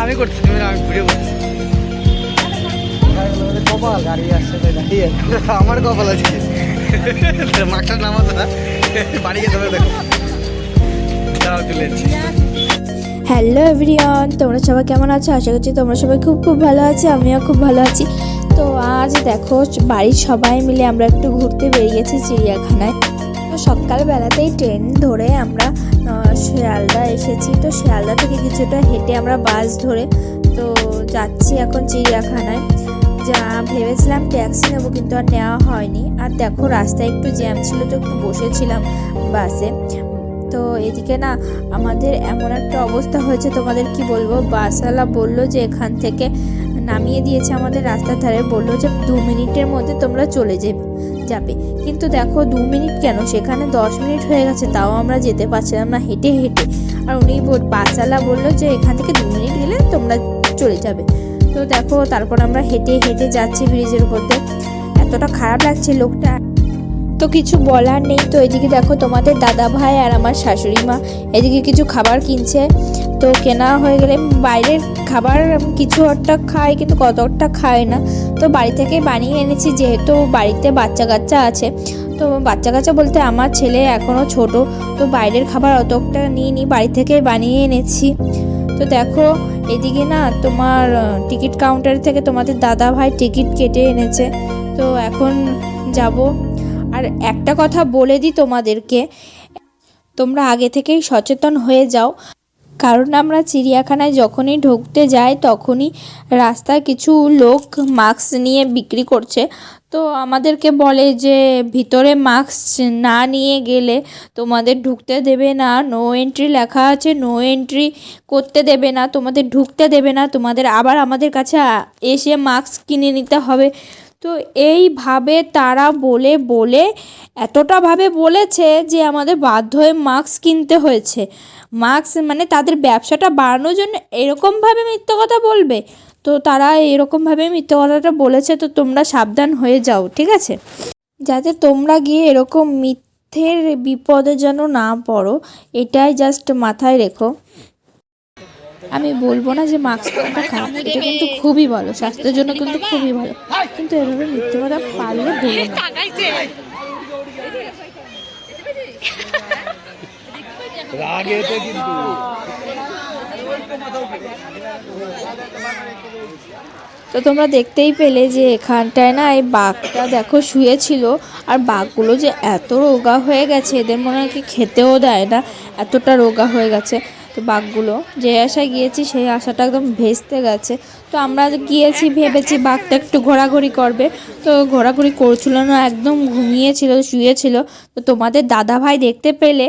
আমি করছি, তুমি আমি ঘুরে বলছি কপাল গাড়ি আসছে দাঁড়িয়ে আমার কপাল আছে মাস্টার নামাতো না বাড়ি গিয়ে ধরে দেখো তারাও তুলে যাচ্ছি। হ্যালো এভরিওয়ান, তোমরা সবাই কেমন আছো? আশা করছি তোমরা সবাই খুব খুব ভালো আছি, আমিও খুব ভালো আছি। তো আজ দেখো বাড়ির সবাই মিলে আমরা একটু ঘুরতে বেরিয়েছি চিড়িয়াখানায়। তো সকালবেলাতেই ট্রেন ধরে আমরা শিয়ালদা এসেছি। তো শিয়ালদা থেকে কিছুটা হেঁটে আমরা বাস ধরে তো যাচ্ছি এখন চিড়িয়াখানায়। যা ভেবেছিলাম ট্যাক্সি নেবো, কিন্তু আর নেওয়া হয়নি। আর দেখো রাস্তায় একটু জ্যাম ছিল, তো একটু বসেছিলাম বাসে। তো এদিকে না আমাদের এমন একটা অবস্থা হয়েছে, তোমাদের কি বলবো। বাসওয়ালা বললো যে এখান থেকে নামিয়ে দিয়েছে আমাদের রাস্তার ধারে, বললো যে 2 মিনিটের মধ্যে তোমরা চলে যাবে। কিন্তু দেখো 2 মিনিট কেন, সেখানে 10 মিনিট হয়ে গেছে, তাও আমরা যেতে পারছিলাম না হেঁটে হেঁটে। আর উনি বাসওয়ালা বললো যে এখান থেকে 2 মিনিট গেলে তোমরা চলে যাবে। তো দেখো তারপর আমরা হেঁটে হেঁটে যাচ্ছি ব্রিজের উপর দিয়ে। এতটা খারাপ লাগছে লোকটা, তো কিছু বলার নেই। তো এদিকে দেখো তোমাদের দাদা ভাই আর আমার শাশুড়ি মা এদিকে কিছু খাবার কিনছে। তো কেনা হয়ে গেলে বাইরের খাবার কিছু একটা খায়, কিন্তু কতটা খায় না। তো বাড়ি থেকেই বানিয়ে এনেছি, যেহেতু বাড়িতে বাচ্চা কাচ্চা আছে। তো বাচ্চা কাচ্চা বলতে আমার ছেলে এখনও ছোট, তো বাইরের খাবার অতটা নিইনি, বাড়ি থেকেই বানিয়ে এনেছি। তো দেখো এদিকে না তোমার টিকিট কাউন্টার থেকে তোমাদের দাদা ভাই টিকিট কেটে এনেছে। তো এখন যাব। আর একটা কথা বলে দিই তোমাদেরকে, তোমরা আগে থেকেই সচেতন হয়ে যাও, কারণ আমরা চিড়িয়াখানায় যখনই ঢুকতে যাই তখনই রাস্তায় কিছু লোক মাস্ক নিয়ে বিক্রি করছে। তো আমাদেরকে বলে যে ভিতরে মাস্ক না নিয়ে গেলে তোমাদের ঢুকতে দেবে না, নো এন্ট্রি লেখা আছে, নো এন্ট্রি করতে দেবে না, তোমাদের ঢুকতে দেবে না, তোমাদের আবার আমাদের কাছে এসে মাস্ক কিনে নিতে হবে। তো এইভাবে তারা বলে বলে এতটাভাবে বলেছে যে আমাদের বাধ্য হয়ে মাস্ক কিনতে হয়েছে। মাস্ক মানে তাদের ব্যবসাটা বাড়ানোর জন্য এরকমভাবে মিথ্যা কথা বলবে। তো তারা এরকমভাবে মিথ্যা কথাটা বলেছে, তো তোমরা সাবধান হয়ে যাও, ঠিক আছে? যাতে তোমরা গিয়ে এরকম মিথ্যের বিপদে যেন না পড়ো, এটাই জাস্ট মাথায় রেখো। আমি বলবো না যে মাস্ক পরাটা খারাপ, এটা কিন্তু খুবই ভালো, স্বাস্থ্যের জন্য কিন্তু খুবই ভালো, কিন্তু এভাবে মিথ্যে কথা পারলে বলো না। তো তোমরা দেখতেই পেলে যে এখানটায় না এই বাঘটা দেখো শুয়েছিল। আর বাঘগুলো যে এত রোগা হয়ে গেছে, এদের মনে হয় কি খেতেও দেয় না, এতটা রোগা হয়ে গেছে। তো বাঘগুলো যে আশায় গিয়েছি সেই আশাটা একদম ভেস্তে গেছে। তো আমরা গিয়েছি ভেবেছি বাঘটা একটু ঘোরাঘুরি করবে, তো ঘোরাঘুরি করছিল না, একদম ঘুমিয়েছিল, শুয়েছিল। তো তোমাদের দাদাভাই দেখতে পেলে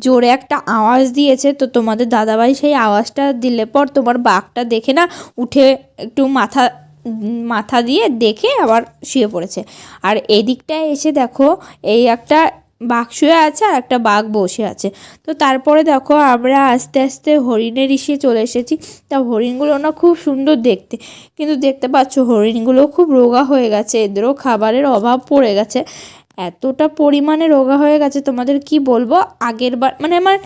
জোরে একটা আওয়াজ দিয়েছে। তো তোমাদের দাদাভাই সেই আওয়াজটা দিলে পর তোমার বাঘটা দেখে না উঠে একটু মাথা দিয়ে দেখে আবার শুয়ে পড়েছে। আর এই দিকটায় এসে দেখো এই একটা বাঘ শুয়ে আছে আর একটা বাঘ বসে আছে। তো তারপরে দেখো আমরা আস্তে আস্তে হরিণের ইসে চলে এসেছি। তা হরিণগুলো না খুব সুন্দর দেখতে, কিন্তু দেখতে পাচ্ছ হরিণগুলো খুব রোগা হয়ে গেছে, এদেরও খাবারের অভাব পড়ে গেছে, এতটা পরিমাণে রোগা হয়ে গেছে তোমাদের কি বলবো। আগের বার মানে আমার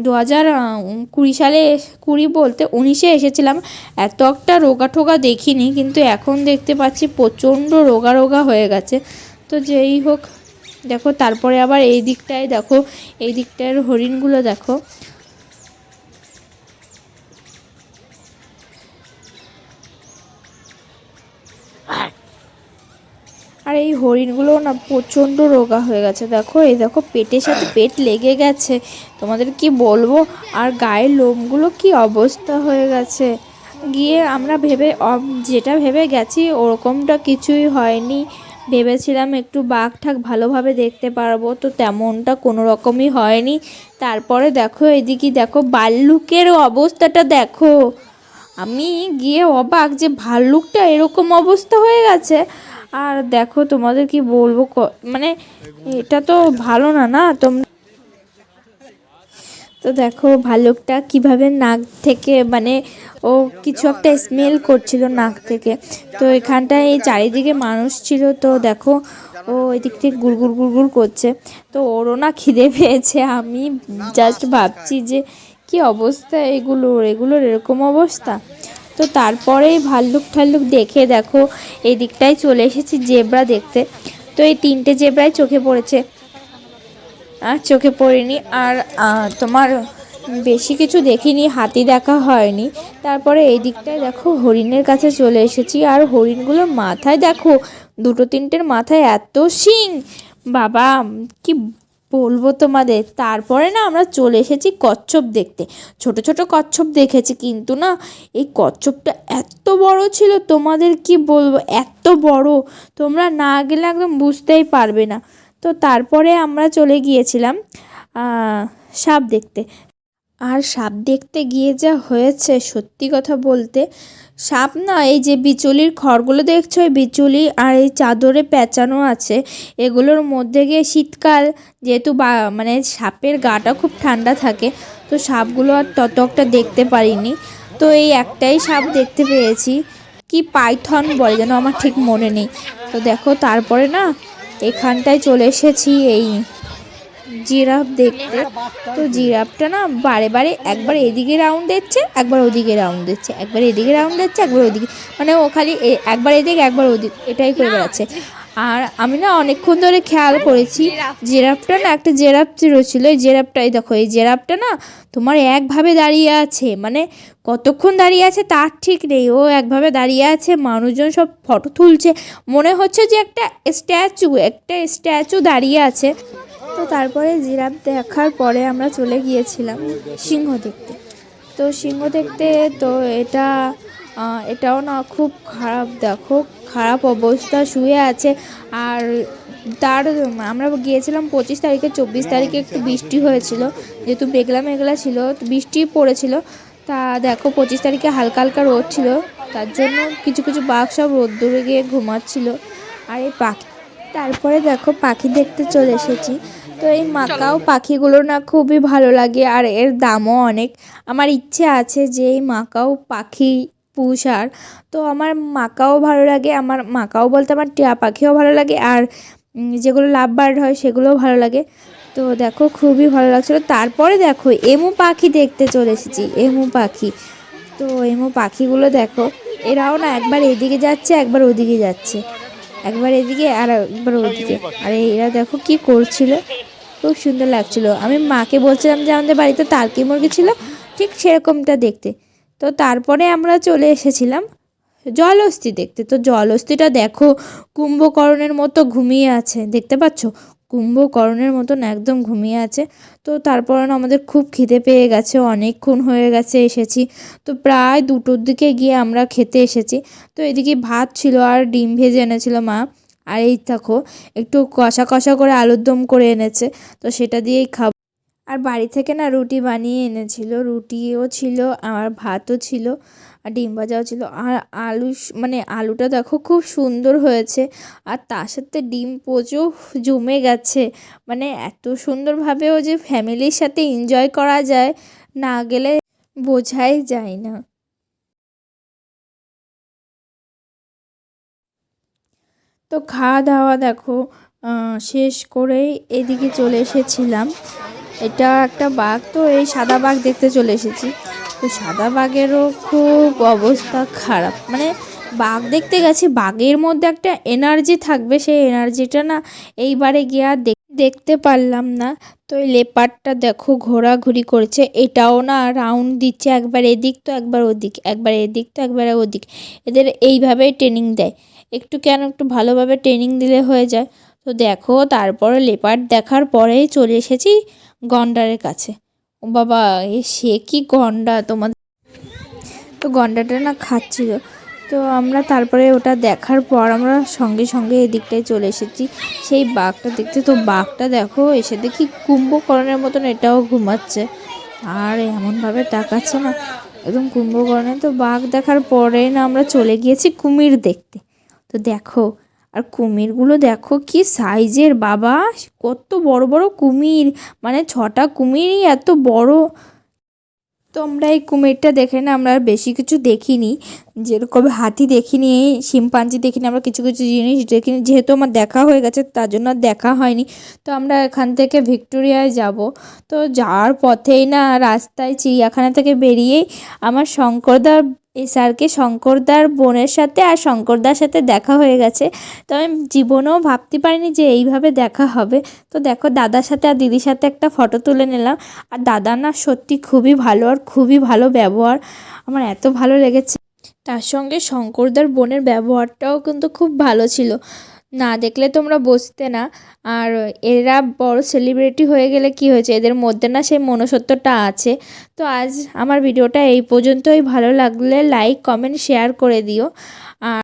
2020 সালে 20 বলতে 19-এ এসেছিলাম, এত একটা রোগা ঠোগা দেখিনি, কিন্তু এখন দেখতে পাচ্ছি প্রচণ্ড রোগা রোগা হয়ে গেছে। তো যেই হোক দেখো তারপরে আবার এই দিকটায় দেখো, এই দিকটার হরিণগুলো দেখো। আর এই হরিণগুলো না প্রচণ্ড রোগা হয়ে গেছে, দেখো এই দেখো পেটের সাথে পেট লেগে গেছে, তোমাদের কি বলবো। আর গায়ের লোমগুলো কি অবস্থা হয়ে গেছে। গিয়ে আমরা যেটা ভেবে গেছি ওরকমটা কিছুই হয়নি। ভেবেছিলাম একটু বাঘ ঠাক ভালোভাবে দেখতে পারবো, তো তেমনটা কোনো রকমই হয়নি। তারপরে দেখো এদিকে দেখো ভাল্লুকের অবস্থাটা দেখো, আমি গিয়ে অবাক যে ভাল্লুকটা এরকম অবস্থা হয়ে গেছে। আর দেখো তোমাদের কি বলবো, মানে এটা তো ভালো না না তোমরা। তো দেখো ভাল্লুকটা কিভাবে নাক থেকে মানে ও কিছু একটা স্মেল করছিল নাক থেকে। তো এখানটায় এই চারিদিকে মানুষ ছিল, তো দেখো ও এদিক থেকে গুড়গুড় গুড়গুড় করছে। তো ওরও না খিদে পেয়েছে, আমি জাস্ট ভাবছি যে কি অবস্থা এগুলোর এরকম অবস্থা। তো তারপরেই ভাল্লুক ঠাল্লুক দেখে দেখো এই দিকটায় চলে এসেছি জেব্রা দেখতে। তো এই 3টে জেব্রাই চোখে পড়েছে, আর চোখে পড়েনি। আর তোমার বেশি কিছু দেখিনি, হাতি দেখা হয়নি। তারপরে এই দিকটায় দেখো হরিণের কাছে চলে এসেছি, আর হরিণগুলোর মাথায় দেখো 2-3টের মাথায় এত শিং, বাবা কি বলবো তোমাদের। তারপরে না আমরা চলে এসেছি কচ্ছপ দেখতে। ছোট ছোট কচ্ছপ দেখেছি, কিন্তু না এই কচ্ছপটা এত বড় ছিল, তোমাদের কি বলবো, এত বড় তোমরা না গেলে একদম বুঝতেই পারবে না। তো তারপরে আমরা চলে গিয়েছিলাম সাপ দেখতে। আর সাপ দেখতে গিয়ে যা হয়েছে, সত্যি কথা বলতে, সাপ না, এই যে বিচুলির খড়গুলো দেখছো, এই বিচুলি আর এই চাদরে পেঁচানো আছে, এগুলোর মধ্যে গিয়ে শীতকাল যেহেতু মানে সাপের গাটা খুব ঠান্ডা থাকে, তো সাপগুলো আর তত একটা দেখতে পারিনি। তো এই একটাই সাপ দেখতে পেয়েছি, কি পাইথন বলে যেন, আমার ঠিক মনে নেই। তো দেখো তারপরে না এখানটায় চলে এসেছি এই জিরাফ দেখতে। তো জিরাফটা না বারে বারে একবার এদিকে রাউন্ড দিচ্ছে, একবার ওদিকে রাউন্ড দিচ্ছে, একবার এদিকে রাউন্ড দিচ্ছে, একবার ওদিকে, মানে ও খালি একবার এদিকে একবার ওদিক এটাই করে বেড়াচ্ছে। আর আমি না অনেকক্ষণ ধরে খেয়াল করেছি জিরাফটা না, একটা জিরাফ ছিল, এই জিরাফটাই দেখো, এই জিরাফটা না তোমার একভাবে দাঁড়িয়ে আছে, মানে কতক্ষণ দাঁড়িয়ে আছে তার ঠিক নেই, ও একভাবে দাঁড়িয়ে আছে। মানুষজন সব ফটো তুলছে, মনে হচ্ছে যে একটা স্ট্যাচু দাঁড়িয়ে আছে। তো তারপরে জিরাফ দেখার পরে আমরা চলে গিয়েছিলাম সিংহ দেখতে। তো সিংহ দেখতে, তো এটাও না খুব খারাপ, দেখো খারাপ অবস্থা, শুয়ে আছে। আর আমরা গিয়েছিলাম 25 তারিখে, 24 তারিখে একটু বৃষ্টি হয়েছিল, যেহেতু মেঘলা মেঘলা ছিল, বৃষ্টি পড়েছিল। তা দেখো 25 তারিখে হালকা হালকা রোদ ছিল, তার জন্য কিছু কিছু বাঘ সব রোদ্দুরে গিয়ে ঘুমাচ্ছিল। আর এই পাখি, তারপরে দেখো পাখি দেখতে চলে এসেছি। তো এই মাকাও পাখিগুলো না খুবই ভালো লাগে, আর এর দামও অনেক। আমার ইচ্ছে আছে যে এই মাকাও পাখি পুষার। তো আমার মাকাও ভালো লাগে, আমার মাকাও বলতে আমার টিয়া পাখিও ভালো লাগে, আর যেগুলো লাভ বার্ড হয় সেগুলোও ভালো লাগে। তো দেখো খুবই ভালো লাগছিলো। তারপরে দেখো এমু পাখি দেখতে চলে এসেছি, এমু পাখি। তো এমু পাখিগুলো দেখো, এরাও না একবার এদিকে যাচ্ছে, একবার ওদিকে যাচ্ছে, একবার এদিকে আর একবার ওদিকে। আর এরা দেখো কি করছিল, খুব সুন্দর লাগছিল। আমি মাকে বলছিলাম যে আমাদের বাড়িতে টার্কি মুরগি ছিল, ঠিক সেরকমটা দেখতে। তো তারপরে আমরা চলে এসেছিলাম জলহস্তী দেখতে। তো জলহস্তীটা দেখো কুম্ভকর্ণের মতো ঘুমিয়ে আছে, দেখতে পাচ্ছ, কুম্ভকর্ণের মতন একদম ঘুমিয়ে আছে। তো তারপরে না আমাদের খুব খিদে পেয়ে গেছে, অনেকক্ষণ হয়ে গেছে এসেছি। তো প্রায় 2টোর দিকে গিয়ে আমরা খেতে এসেছি। তো এদিকে ভাত ছিল আর ডিম ভেজে এনেছিল মা। আর এই দেখো একটু কষা কষা করে আলুর দম করে এনেছে, তো সেটা দিয়েই খাবো। আর বাড়ি থেকে না রুটি বানিয়ে এনেছিল, রুটিও ছিল আর ভাতও ছিল আর ডিম ভাজাও ছিল। আর মানে আলুটা দেখো খুব সুন্দর হয়েছে, আর তার সাথে ডিম পোচও জমে গেছে। মানে এত সুন্দরভাবেও যে ফ্যামিলির সাথে এনজয় করা যায়, না গেলে বোঝাই যায় না। তো খাওয়া দাওয়া দেখো শেষ করেই এদিকে চলে এসেছিলাম। এটা একটা বাঘ, তো এই সাদা বাঘ দেখতে চলে এসেছি। তো সাদা বাঘেরও খুব অবস্থা খারাপ, মানে বাঘ দেখতে গেছি, বাঘের মধ্যে একটা এনার্জি থাকবে, সেই এনার্জিটা না এইবারে গিয়ে আর দেখতে পারলাম না। তো এই লেপারটা দেখো ঘোরাঘুরি করছে, এটাও না রাউন্ড দিচ্ছে, একবার এদিক তো একবার ওদিক, একবার এদিক তো একবার ওদিক। এদের এইভাবেই ট্রেনিং দেয়, একটু ভালোভাবে ট্রেনিং দিলে হয়ে যায়। তো দেখো তারপরে লেপার্ড দেখার পরেই চলে এসেছি গন্ডারের কাছে। ও বাবা, সে কি গন্ডা তোমাদের! তো গন্ডারটা না খাচ্ছিল, তো আমরা তারপরে ওটা দেখার পর আমরা সঙ্গে সঙ্গে এদিকটায় চলে এসেছি সেই বাঘটা দেখতে। তো বাঘটা দেখো এসে দেখি কুম্ভকর্ণের মতন এটাও ঘুমাচ্ছে, আর এমনভাবে তাকাচ্ছে না, একদম কুম্ভকর্ণে। তো বাঘ দেখার পরে না আমরা চলে গিয়েছি কুমির দেখতে। তো দেখো, আর কুমিরগুলো দেখো কি সাইজের, বাবা কত বড় বড় কুমির, মানে 6টা কুমিরই এত বড়। তো আমরা এই কুমিরটা দেখে না আমরা আর বেশি কিছু দেখিনি, যেরকম হাতি দেখিনি, শিম্পাঞ্জি দেখিনি, আমরা কিছু কিছু জিনিস দেখিনি। যেহেতু আমার দেখা হয়ে গেছে তার জন্য আর দেখা হয়নি। তো আমরা এখান থেকে ভিক্টোরিয়ায় যাব। তো যাওয়ার পথেই না রাস্তায় চিড়িয়াখানা থেকে বেরিয়েই আমার স্যারকে শঙ্করদার বোনের সাথে আর শঙ্করদার সাথে দেখা হয়ে গেছে। তো আমি জীবনেও ভাবতে পারিনি যে এইভাবে দেখা হবে। তো দেখো দাদার সাথে আর দিদির সাথে একটা ফটো তুলে নিলাম। আর দাদা না সত্যি খুবই ভালো আর খুবই ভালো ব্যবহার, আমার এত ভালো লেগেছে। তার সঙ্গে শঙ্করদার বোনের ব্যবহারটাও কিন্তু খুব ভালো ছিল, না দেখলে তোমরা বুঝতে না। আর এরা বড় সেলিব্রিটি হয়ে গেলে কি হয়েছে, এদের মধ্যে না সেই মনুষ্যত্বটা আছে। তো আজ আমার ভিডিওটা এই পর্যন্তই, ভালো লাগলে লাইক কমেন্ট শেয়ার করে দিও। আর